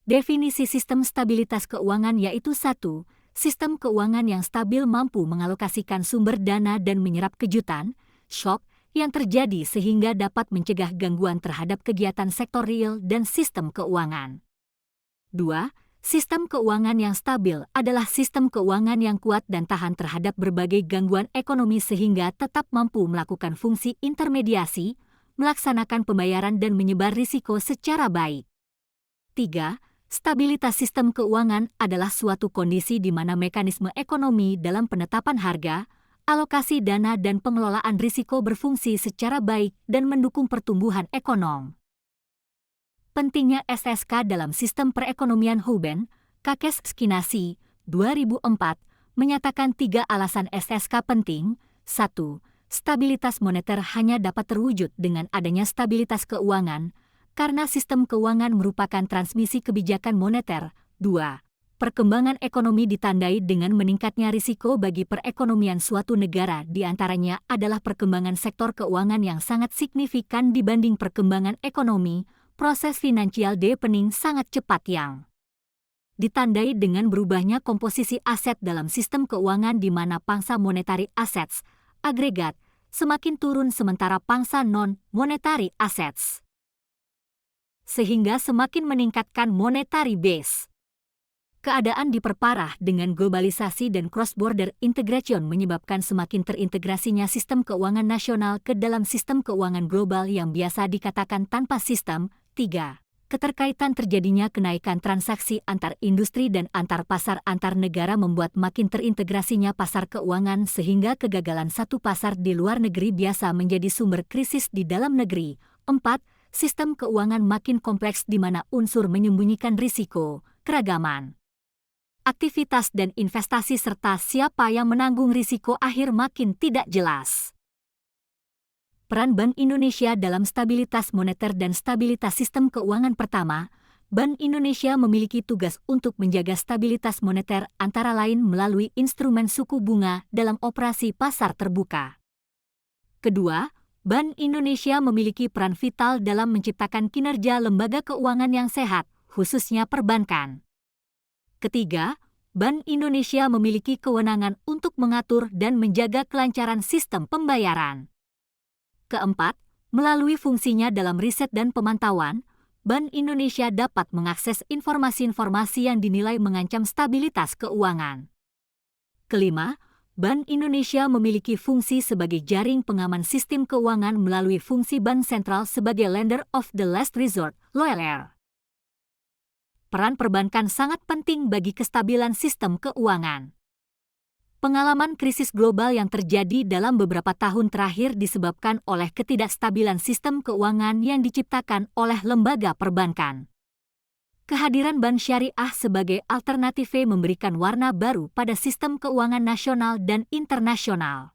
Definisi sistem stabilitas keuangan yaitu 1. Sistem keuangan yang stabil mampu mengalokasikan sumber dana dan menyerap kejutan, shock, yang terjadi sehingga dapat mencegah gangguan terhadap kegiatan sektor real dan sistem keuangan. 2. Sistem keuangan yang stabil adalah sistem keuangan yang kuat dan tahan terhadap berbagai gangguan ekonomi sehingga tetap mampu melakukan fungsi intermediasi, melaksanakan pembayaran dan menyebar risiko secara baik. 3. Stabilitas sistem keuangan adalah suatu kondisi di mana mekanisme ekonomi dalam penetapan harga, alokasi dana dan pengelolaan risiko berfungsi secara baik dan mendukung pertumbuhan ekonomi. Pentingnya SSK dalam sistem perekonomian Houben, Kakes Skinasi, 2004, menyatakan 3 alasan SSK penting. 1. Stabilitas moneter hanya dapat terwujud dengan adanya stabilitas keuangan, karena sistem keuangan merupakan transmisi kebijakan moneter. 2. Perkembangan ekonomi ditandai dengan meningkatnya risiko bagi perekonomian suatu negara, di antaranya adalah perkembangan sektor keuangan yang sangat signifikan dibanding perkembangan ekonomi. Proses finansial deepening sangat cepat yang ditandai dengan berubahnya komposisi aset dalam sistem keuangan di mana pangsa monetary assets, agregat, semakin turun sementara pangsa non-monetary assets sehingga semakin meningkatkan monetary base. Keadaan diperparah dengan globalisasi dan cross-border integration menyebabkan semakin terintegrasinya sistem keuangan nasional ke dalam sistem keuangan global yang biasa dikatakan tanpa sistem. 3. Keterkaitan terjadinya kenaikan transaksi antar industri dan antar pasar antar negara membuat makin terintegrasinya pasar keuangan sehingga kegagalan satu pasar di luar negeri biasa menjadi sumber krisis di dalam negeri. 4. Sistem keuangan makin kompleks di mana unsur menyembunyikan risiko, keragaman aktivitas dan investasi serta siapa yang menanggung risiko akhir makin tidak jelas. Peran Bank Indonesia dalam stabilitas moneter dan stabilitas sistem keuangan. Pertama, Bank Indonesia memiliki tugas untuk menjaga stabilitas moneter antara lain melalui instrumen suku bunga dalam operasi pasar terbuka. Kedua, Bank Indonesia memiliki peran vital dalam menciptakan kinerja lembaga keuangan yang sehat, khususnya perbankan. Ketiga, Bank Indonesia memiliki kewenangan untuk mengatur dan menjaga kelancaran sistem pembayaran. Keempat, melalui fungsinya dalam riset dan pemantauan, Bank Indonesia dapat mengakses informasi-informasi yang dinilai mengancam stabilitas keuangan. Kelima, Bank Indonesia memiliki fungsi sebagai jaring pengaman sistem keuangan melalui fungsi Bank Sentral sebagai lender of the last resort, LOLR. Peran perbankan sangat penting bagi kestabilan sistem keuangan. Pengalaman krisis global yang terjadi dalam beberapa tahun terakhir disebabkan oleh ketidakstabilan sistem keuangan yang diciptakan oleh lembaga perbankan. Kehadiran bank syariah sebagai alternatif memberikan warna baru pada sistem keuangan nasional dan internasional.